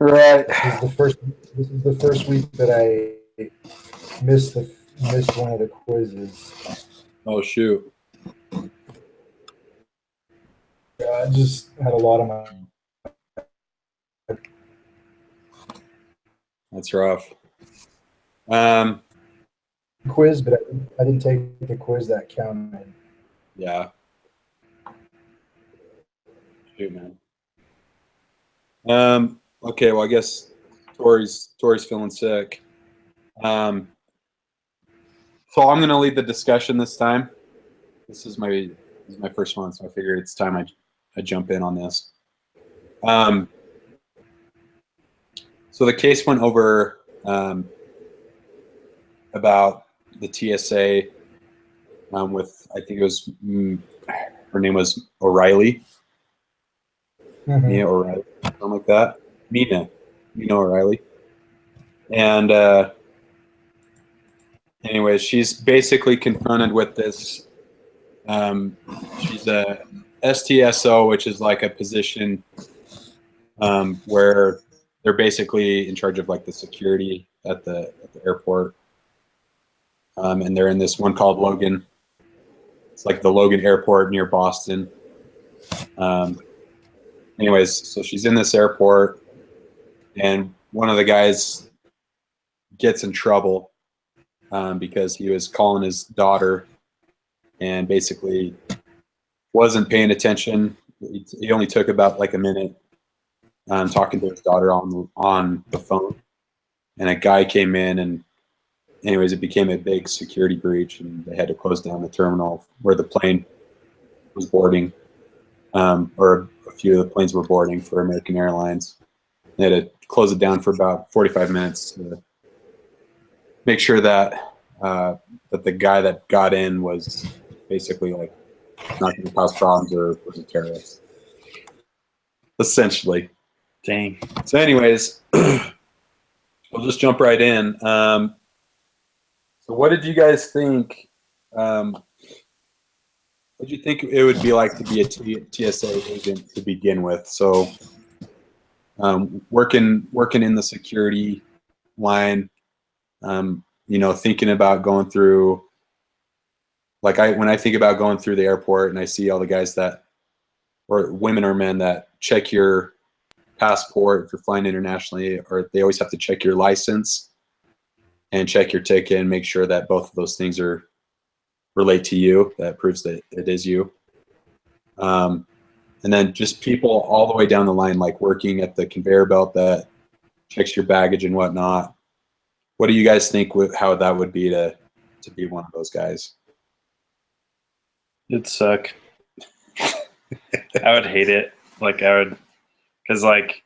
Right. This is the first week that I missed one of the quizzes. Oh shoot. I just had a lot of my That's rough. quiz, but I didn't take the quiz that counted. Yeah. Shoot, man. Okay, well I guess Tori's feeling sick. So I'm gonna lead the discussion this time. This is my first one, so I figured it's time I jump in on this. So the case went over about the TSA with, I think it was, her name was O'Reilly. Mm-hmm. Mia O'Reilly, something like that. Mina O'Reilly. And anyways, she's basically confronted with this. She's a STSO, which is like a position where they're basically in charge of like the security at the airport. And they're in this one called Logan. It's like the Logan Airport near Boston. Anyways, so she's in this airport, and one of the guys gets in trouble because he was calling his daughter and basically wasn't paying attention. He only took about like a minute talking to his daughter on the phone, and a guy came in, and anyways, it became a big security breach, and they had to close down the terminal where the plane was boarding, or a few of the planes were boarding for American Airlines. They had to close it down for about 45 minutes to make sure that that the guy that got in was basically like not going to cause problems or was a terrorist, essentially. Dang. So anyways, we'll just jump right in. So what did you guys think? What did you think it would be like to be a TSA agent to begin with? So working in the security line, thinking about going through, like when I think about going through the airport and I see all the guys that, or women or men that check your passport if you're flying internationally, or they always have to check your license and check your ticket and make sure that both of those things relate to you. That proves that it is you. And then just people all the way down the line, like working at the conveyor belt that checks your baggage and whatnot. What do you guys think how that would be to be one of those guys? It'd suck. I would hate it. Because like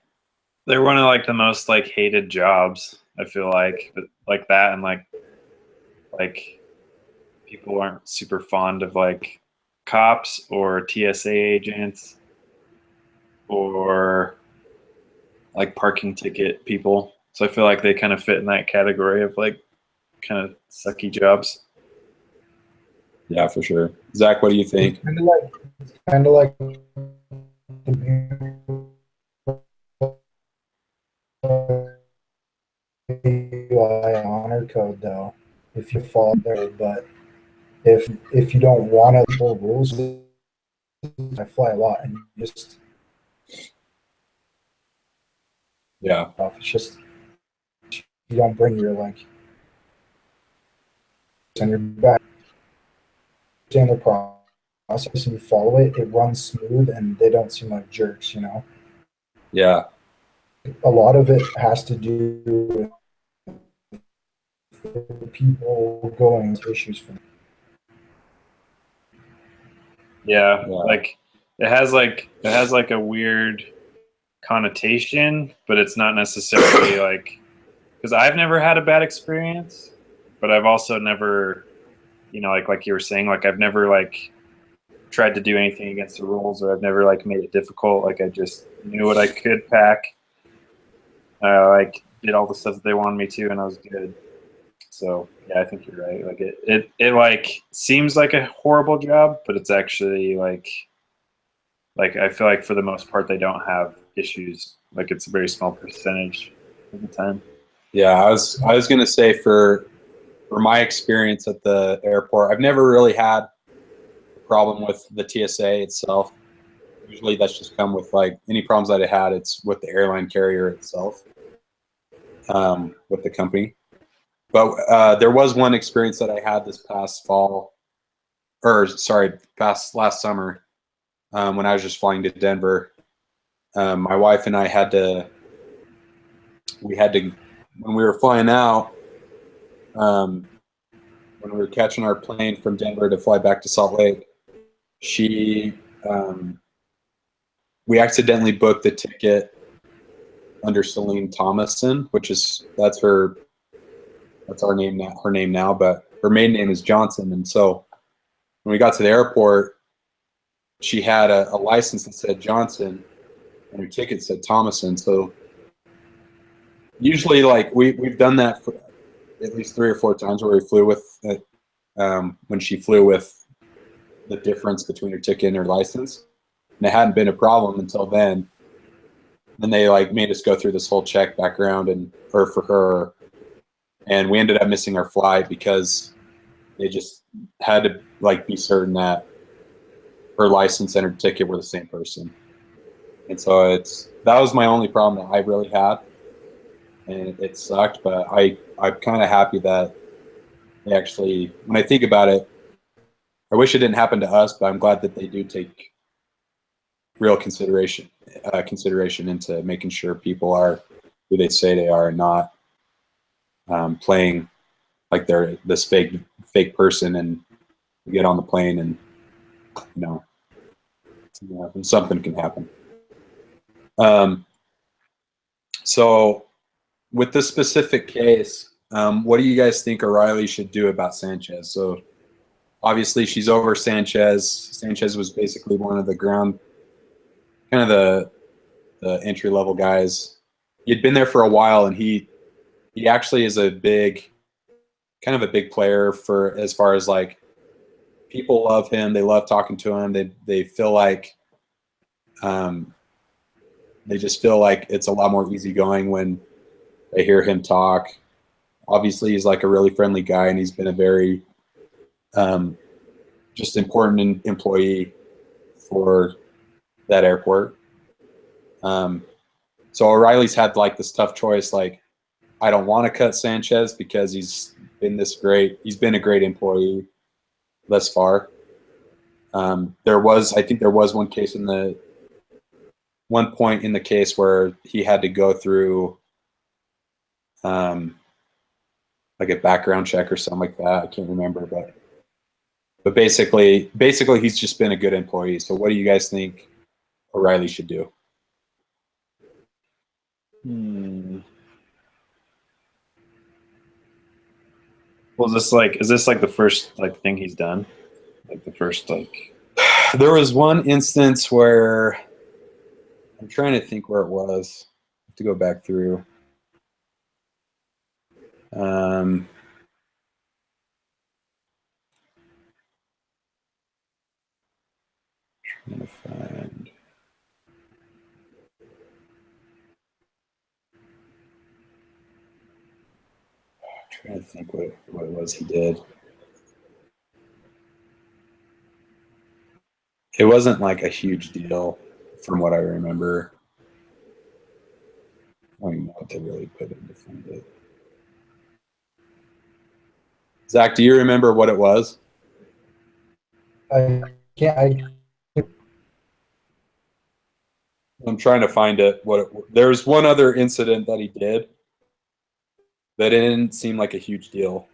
they're one of like the most like hated jobs. I feel like that, and like people aren't super fond of like cops or TSA agents or like parking ticket people. So I feel like they kind of fit in that category of like kind of sucky jobs. Yeah, for sure. Zach, what do you think? It's kind of like the honor code, though. If you fall there, but if you don't want to follow rules, I fly a lot, and you just Yeah. It's just you don't bring your like on your back. Understand the process and you follow it, it runs smooth, and they don't seem like jerks, you know? Yeah. A lot of it has to do with people going to issues for them. Yeah, like it has like a weird connotation, but it's not necessarily like, because I've never had a bad experience, but I've also never, like you were saying, like I've never like tried to do anything against the rules, or I've never like made it difficult. Like I just knew what I could pack. Like did all the stuff that they wanted me to, and I was good. So yeah, I think you're right. Like it like seems like a horrible job, but it's actually like I feel like for the most part they don't have issues. Like it's a very small percentage of the time. Yeah, I was gonna say for my experience at the airport, I've never really had a problem with the TSA itself. Usually that's just come with like any problems that I had, it's with the airline carrier itself, with the company. But there was one experience that I had this past fall, or sorry, last summer, when I was just flying to Denver. My wife and I had to, when we were flying out, when we were catching our plane from Denver to fly back to Salt Lake, she, we accidentally booked the ticket under Celine Thomason, that's our name now, her name now, but her maiden name is Johnson. And so when we got to the airport, she had a license that said Johnson, and her ticket said Thomason. So usually, like we've done that for at least 3 or 4 times where we flew with when she flew with the difference between her ticket and her license, and it hadn't been a problem until then. Then they like made us go through this whole check background for her, and we ended up missing our flight because they just had to like be certain that her license and her ticket were the same person. And so that was my only problem that I really had, and it sucked. But I'm kind of happy that they actually, when I think about it, I wish it didn't happen to us, but I'm glad that they do take real consideration into making sure people are who they say they are and not playing like they're this fake person and get on the plane and something can happen. So with this specific case, what do you guys think O'Reilly should do about Sanchez? So obviously she's over Sanchez. Sanchez was basically one of the kind of the entry level guys. He'd been there for a while, and he actually is kind of a big player for as far as like people love him. They love talking to him. They feel like they just feel like it's a lot more easygoing when they hear him talk. Obviously, he's like a really friendly guy, and he's been a very just important employee for that airport. So O'Reilly's had like this tough choice. Like, I don't want to cut Sanchez because he's been a great employee thus far. I think there was one point in the case where he had to go through like a background check or something like that. I can't remember, but basically he's just been a good employee. So what do you guys think O'Reilly should do? Well, is this like the first like thing he's done? Like the first like There was one instance where I'm trying to think where it was. I have to go back through. Trying to find. Trying to think what it was he did. It wasn't like a huge deal from what I remember. I don't even know what they really put in to find it. Zach, do you remember what it was? I can't. I'm trying to find it. There's one other incident that he did that it didn't seem like a huge deal.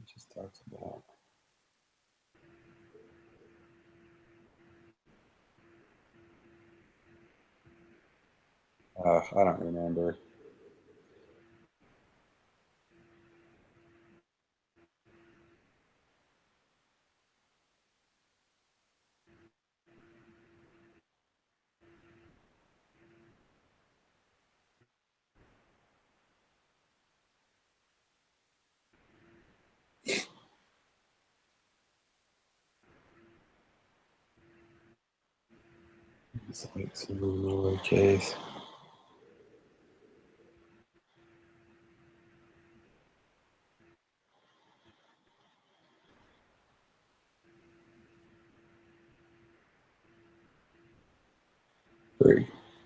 It just talks about. I don't remember. It's like some case.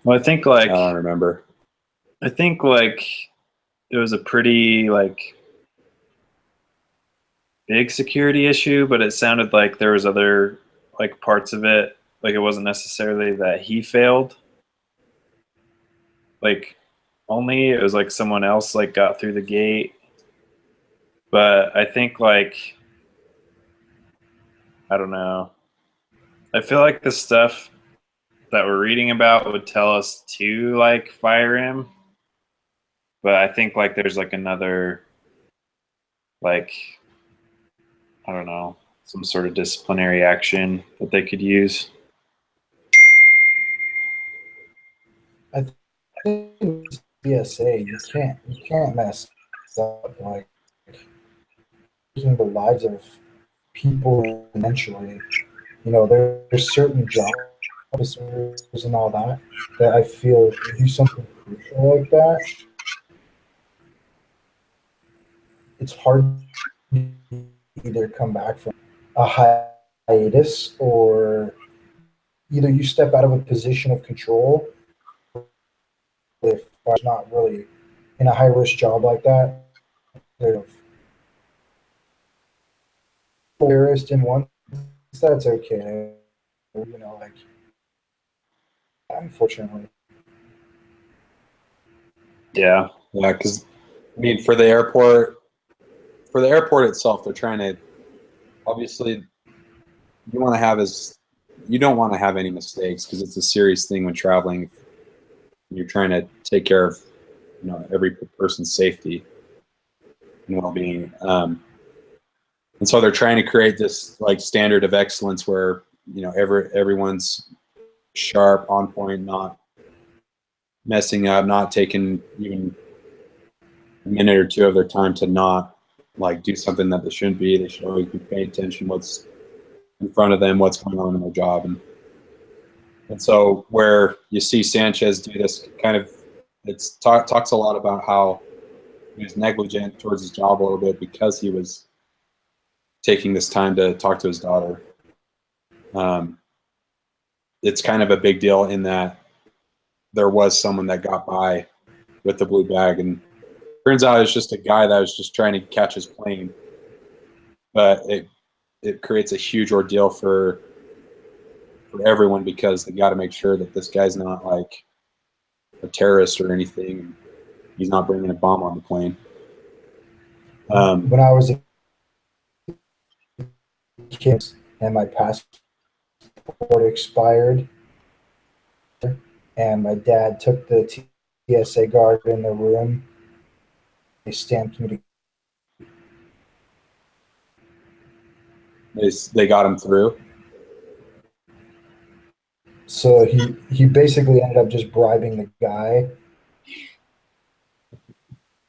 Well, I think like I don't remember. I think like it was a pretty like big security issue, but it sounded like there was other like parts of it. Like it wasn't necessarily that he failed. Like only it was like someone else like got through the gate. But I think like I don't know. I feel like the stuff that we're reading about would tell us to like fire him. But I think like there's like another like I don't know, some sort of disciplinary action that they could use. I think CSA, you can't mess up like taking the lives of people eventually. You know, there's certain job officers and all that I feel if you do something crucial like that, it's hard to either come back from a hiatus or either you step out of a position of control if it's not really in a high risk job like that. There's a terrorist in one, that's okay. You know, like unfortunately. Yeah. Yeah, because I mean, for the airport itself, they're trying to obviously you don't want to have any mistakes because it's a serious thing when traveling. You're trying to take care of every person's safety and well-being, and so they're trying to create this like standard of excellence where everyone's sharp, on point, not messing up, not taking even a minute or two of their time to not like do something that they shouldn't be. They should always be paying attention what's in front of them, what's going on in their job, and so where you see Sanchez do this kind of, talks a lot about how he was negligent towards his job a little bit because he was taking this time to talk to his daughter. It's kind of a big deal in that there was someone that got by with the blue bag, and turns out it's just a guy that was just trying to catch his plane. But it creates a huge ordeal for everyone because they got to make sure that this guy's not like a terrorist or anything. And he's not bringing a bomb on the plane. When I was a kid and my passport expired, and my dad took the TSA guard in the room, they stamped me to. They got him through. So he basically ended up just bribing the guy.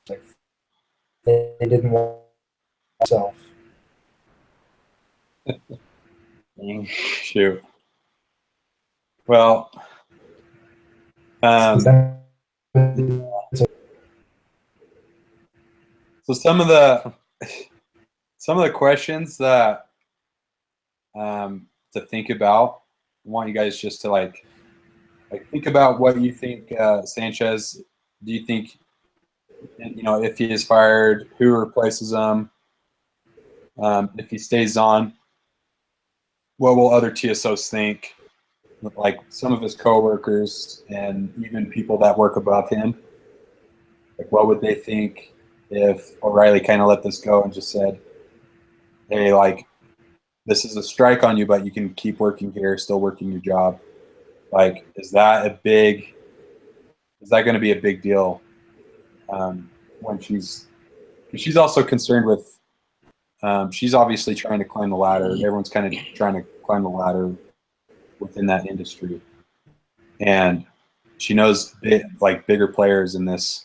Like they didn't want himself. Shoot. Well, so some of the questions that to think about, I want you guys just to like think about what you think Sanchez. Do you think if he is fired, who replaces him? If he stays on, what will other TSOs think? Like some of his coworkers and even people that work above him. Like, what would they think if O'Reilly kind of let this go and just said, "Hey, like, this is a strike on you, but you can keep working here, still working your job." Like, is that is that going to be a big deal when she's also concerned with she's obviously trying to climb the ladder. Everyone's kind of trying to climb the ladder within that industry, and she knows bigger players in this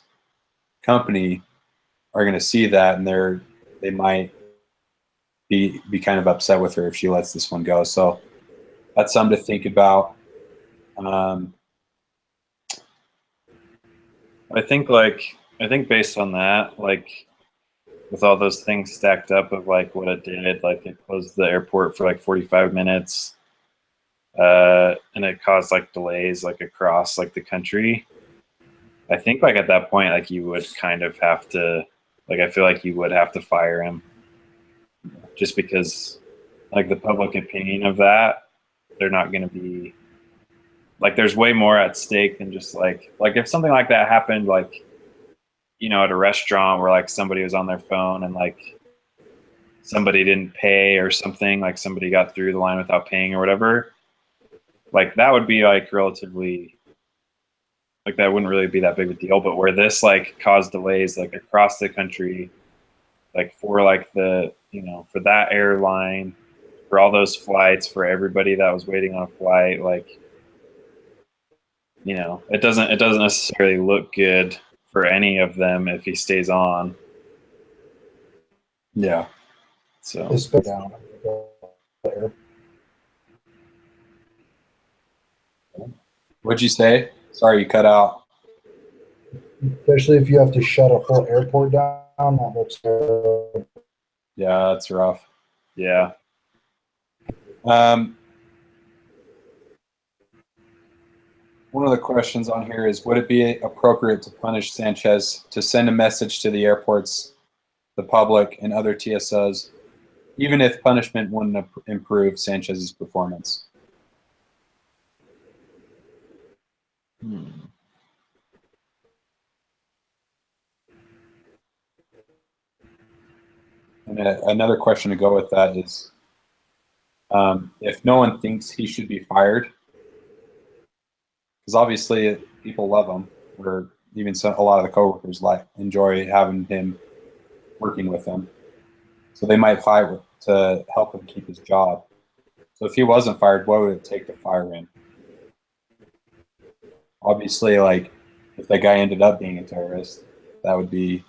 company are going to see that, and they might be kind of upset with her if she lets this one go. So that's something to think about. I think based on that, like with all those things stacked up of like what it did, like it closed the airport for like 45 minutes, and it caused like delays like across like the country. I think like at that point, like you would kind of have to, like I feel like you would have to fire him, just because like the public opinion of that, they're not going to be like, there's way more at stake than just like if something like that happened, like, you know, at a restaurant where like somebody was on their phone and like somebody didn't pay or something, like somebody got through the line without paying or whatever, like that would be like relatively, like that wouldn't really be that big of a deal. But where this like caused delays like across the country, like for like the, you know, for that airline, for all those flights, for everybody that was waiting on a flight, like, you know, it doesn't necessarily look good for any of them if he stays on. Yeah. So down. What'd you say? Sorry, you cut out. Especially if you have to shut a whole airport down, that looks terrible. Yeah, that's rough. yeah. One of the questions on here is, would it be appropriate to punish Sanchez to send a message to the airports, the public, and other TSOs, even if punishment wouldn't improve Sanchez's performance? And another question to go with that is, if no one thinks he should be fired, because obviously people love him, or even a lot of the coworkers enjoy having him working with them, so they might fire to help him keep his job. So if he wasn't fired, what would it take to fire him? Obviously, like if that guy ended up being a terrorist, that would be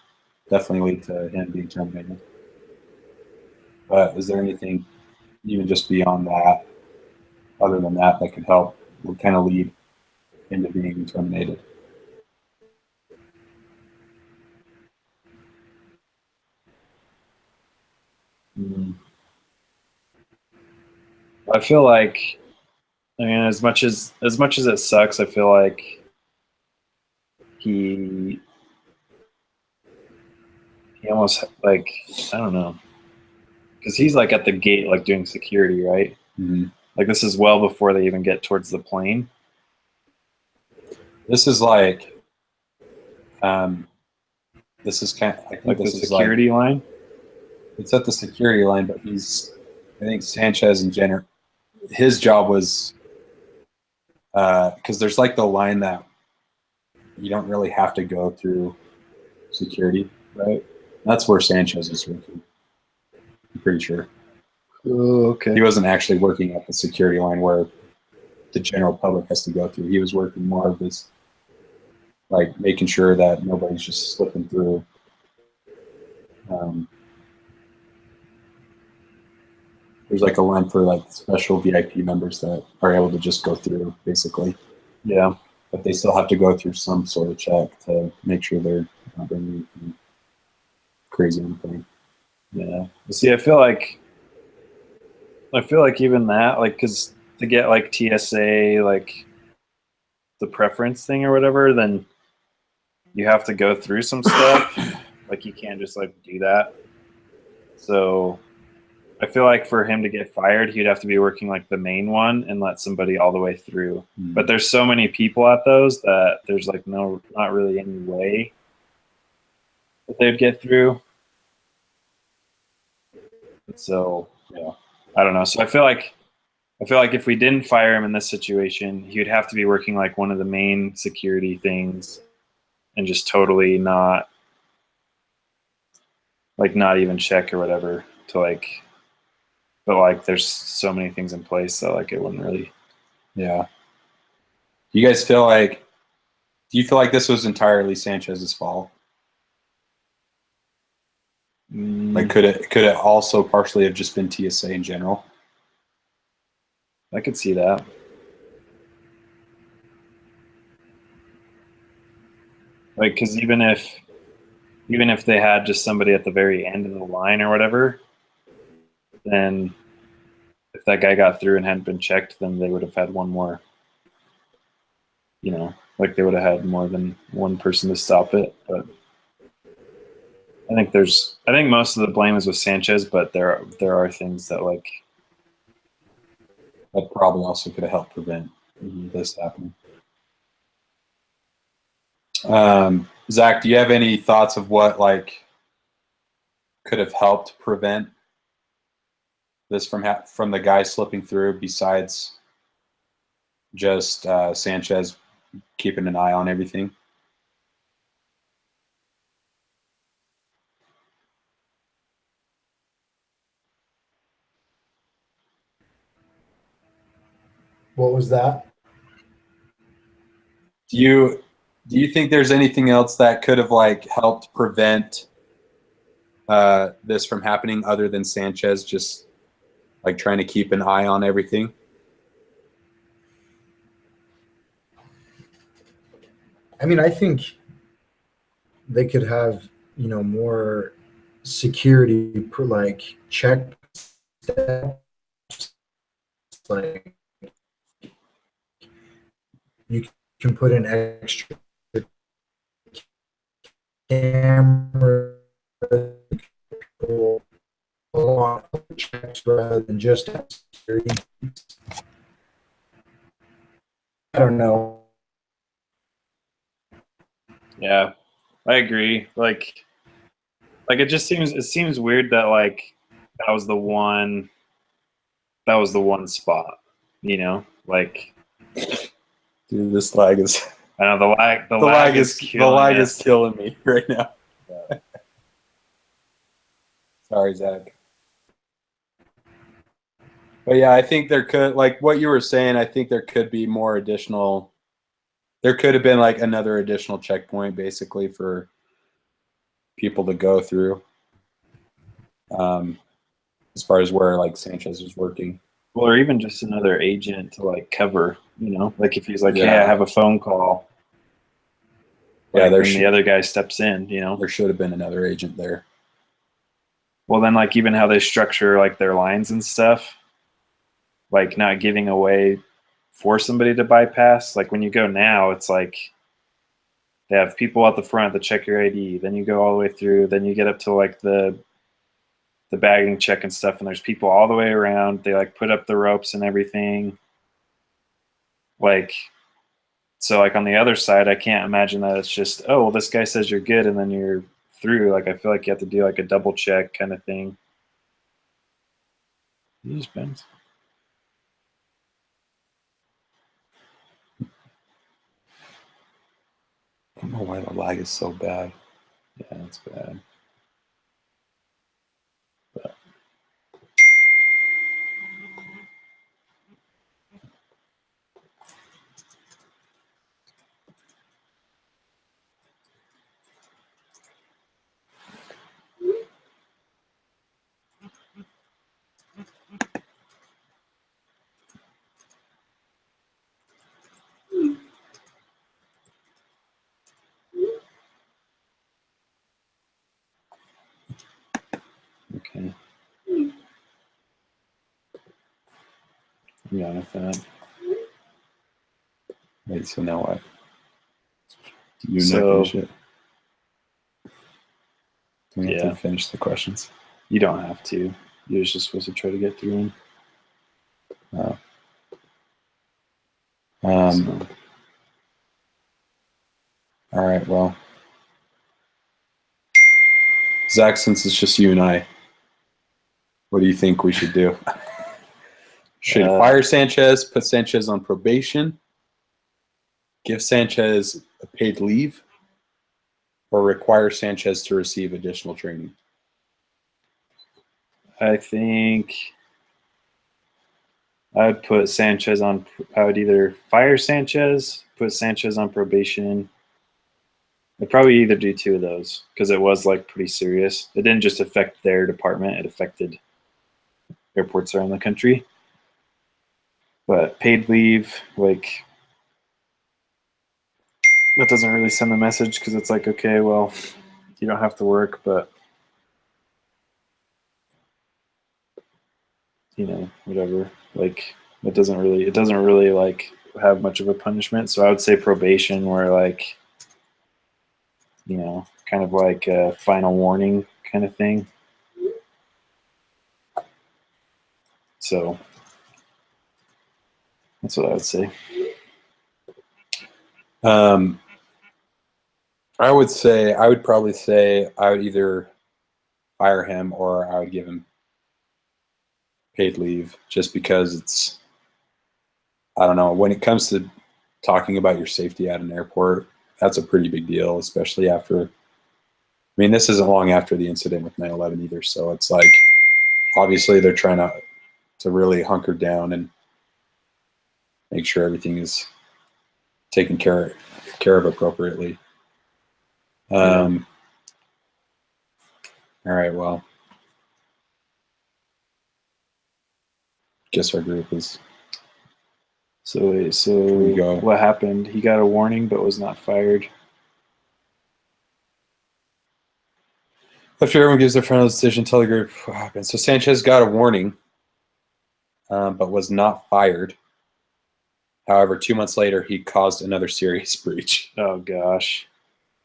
definitely lead to him being terminated. But is there anything even just beyond that, other than that could help, would kind of lead into being terminated? I feel like, I mean, as much as it sucks, I feel like he almost, like, I don't know, because he's like at the gate, like doing security, right? Mm-hmm. Like this is well before they even get towards the plane. This is like, this is kind of, I think like this the is security line. It's at the security line, but I think Sanchez and Jenner, his job was, because there's like the line that you don't really have to go through security, right? That's where Sanchez is working. I'm pretty sure. Oh, okay. He wasn't actually working at the security line where the general public has to go through. He was working more of this, like making sure that nobody's just slipping through. There's like a line for like special VIP members that are able to just go through, basically. Yeah. But they still have to go through some sort of check to make sure they're not doing anything crazy on the plane. Yeah. See, I feel like even that, like, because to get like TSA, like the preference thing or whatever, then you have to go through some stuff. Like you can't just like do that. So I feel like for him to get fired, he'd have to be working like the main one and let somebody all the way through. Mm-hmm. But there's so many people at those that there's like not really any way that they'd get through. So yeah, I don't know. So I feel like I feel like if we didn't fire him in this situation, he would have to be working like one of the main security things and just totally not even check or whatever to like, but like there's so many things in place that like it wouldn't really. Yeah. Do you feel like this was entirely Sanchez's fault? Like could it also partially have just been TSA in general? I could see that. Like, because even if they had just somebody at the very end of the line or whatever, then if that guy got through and hadn't been checked, then they would have had one more. You know, like they would have had more than one person to stop it. But I think most of the blame is with Sanchez, but there are things that like that probably also could have helped prevent this happening. Zach, do you have any thoughts of what like could have helped prevent this from the guy slipping through, besides just Sanchez keeping an eye on everything? What was that? Do you think there's anything else that could have like helped prevent this from happening other than Sanchez just like trying to keep an eye on everything? I mean, I think they could have, more security for like check steps. Like you can put an extra camera on checks rather than just security. I don't know. Yeah, I agree. Like it seems weird that like that was the one spot, you know? Like, dude, this lag is I know the lag is killing me right now. Yeah. Sorry, Zach. But yeah, I think there could, like what you were saying, I think there could be more additional. There could have been like another additional checkpoint basically for people to go through, as far as where like Sanchez was working. Well, or even just another agent to like cover, you know, like if he's like, "Hey, I have a phone call." Yeah, then the other guy steps in, you know. There should have been another agent there. Well, then like even how they structure like their lines and stuff, like not giving away for somebody to bypass. Like when you go now, it's like they have people at the front that check your ID. Then you go all the way through. Then you get up to like the bagging check and stuff, and there's people all the way around. They like put up the ropes and everything. Like, so like on the other side, I can't imagine that it's just, oh, well, this guy says you're good and then you're through. Like I feel like you have to do like a double check kind of thing. You just bent. I don't know why the lag is so bad. Yeah, it's bad. But. Okay. Yeah, with that. Wait, so now what? Do you finish it? Do we have to finish the questions? You don't have to. You're just supposed to try to get through them. All right, well. Zach, since it's just you and I, what do you think we should do? Should fire Sanchez, put Sanchez on probation, give Sanchez a paid leave, or require Sanchez to receive additional training? I think I would put Sanchez on. I would either fire Sanchez, put Sanchez on probation. I'd probably either do two of those because it was like pretty serious. It didn't just affect their department; it affected airports around the country. But paid leave, like, that doesn't really send the message because it's like, okay, well, you don't have to work, but you know, whatever. Like, it doesn't really like have much of a punishment. So I would say probation, where like, you know, kind of like a final warning kind of thing. So that's what I would say. I would probably say I would either fire him or I would give him paid leave, just because it's, I don't know, when it comes to talking about your safety at an airport, that's a pretty big deal, especially after, I mean, this isn't long after the incident with 9/11 either, so it's like, obviously they're trying to really hunker down and make sure everything is taken care of appropriately. All right, well, guess our group is. So what happened? He got a warning but was not fired. After everyone gives their final decision, tell the group what happened. So Sanchez got a warning, but was not fired. However, 2 months later, he caused another serious breach. Oh, gosh.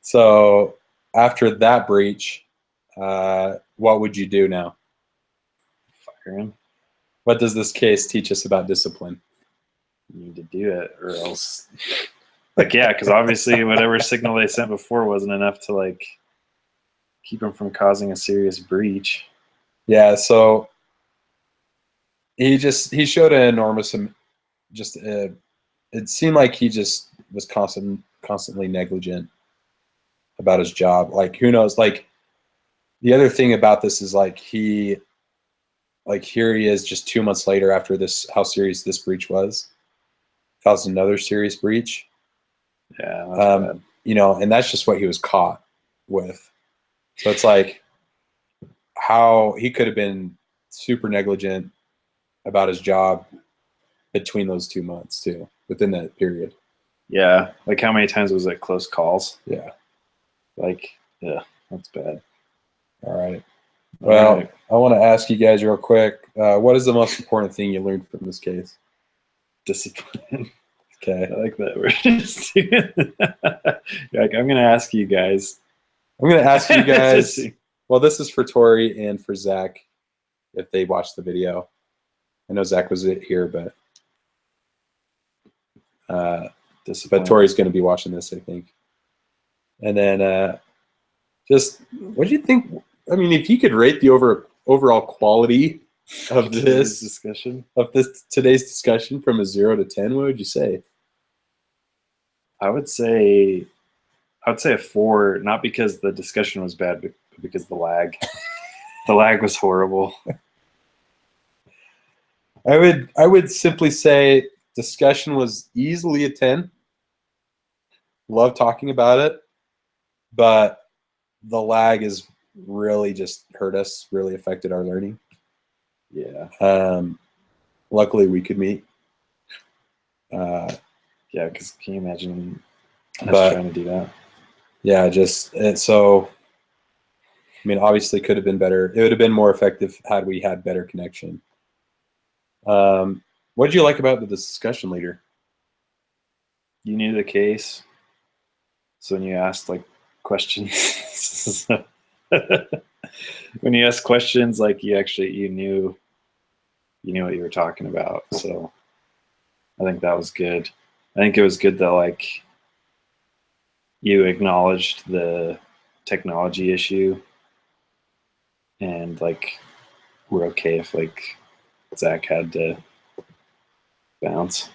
So after that breach, what would you do now? Fire him. What does this case teach us about discipline? You need to do it, or else, like, yeah, because obviously whatever signal they sent before wasn't enough to like keep him from causing a serious breach. Yeah, so he showed an enormous, it seemed like he just was constantly negligent about his job. Like, who knows? Like, the other thing about this is like here he is just 2 months later after this, how serious this breach was, caused another serious breach. Yeah, that's bad. You know, and that's just what he was caught with. So it's like how he could have been super negligent about his job between those 2 months too, within that period. Yeah, like how many times was it close calls? Yeah. Like, yeah, that's bad. All right. Well, All right. I want to ask you guys real quick, what is the most important thing you learned from this case? Discipline. Okay. I like that. We're just like, I'm going to ask you guys. I'm going to ask you guys. Well, this is for Tori and for Zach, if they watched the video. I know Zach was here, but Tori's going to be watching this, I think. And then just, what do you think? I mean, if you could rate the overall quality of this discussion, today's discussion from a 0 to 10, what would you say? I would say a 4, not because the discussion was bad, but because the lag. The lag was horrible. I would simply say discussion was easily a 10. Love talking about it, but the lag is really just hurt us, really affected our learning. Yeah. Luckily we could meet. Yeah, because can you imagine us trying to do that? Yeah, so, I mean, obviously could have been better. It would have been more effective had we had better connection. What did you like about the discussion leader? You knew the case, so when you asked like questions, when you asked questions, like you knew what you were talking about. So I think that was good. I think it was good that like you acknowledged the technology issue, and like we're okay if like Zach had to bounce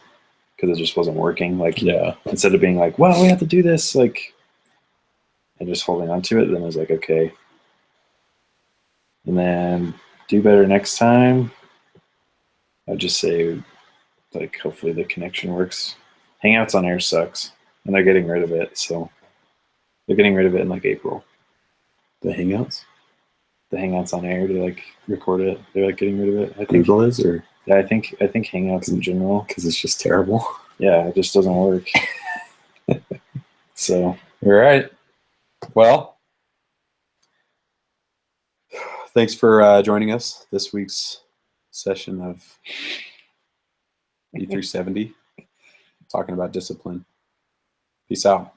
because it just wasn't working. Like, Yeah. instead of being like, well, we have to do this, like, and just holding on to it, then I was like, okay. And then do better next time. I'd just say, like, hopefully the connection works. Hangouts on Air sucks, and they're getting rid of it. So they're getting rid of it in like April. The Hangouts? The Hangouts on Air to like record it, they're like getting rid of it. I think. Google is, or Yeah, I think Hangouts in general, because it's just terrible. yeah, it just doesn't work. So All right. Well, thanks for joining us this week's session of B370, talking about discipline. Peace out.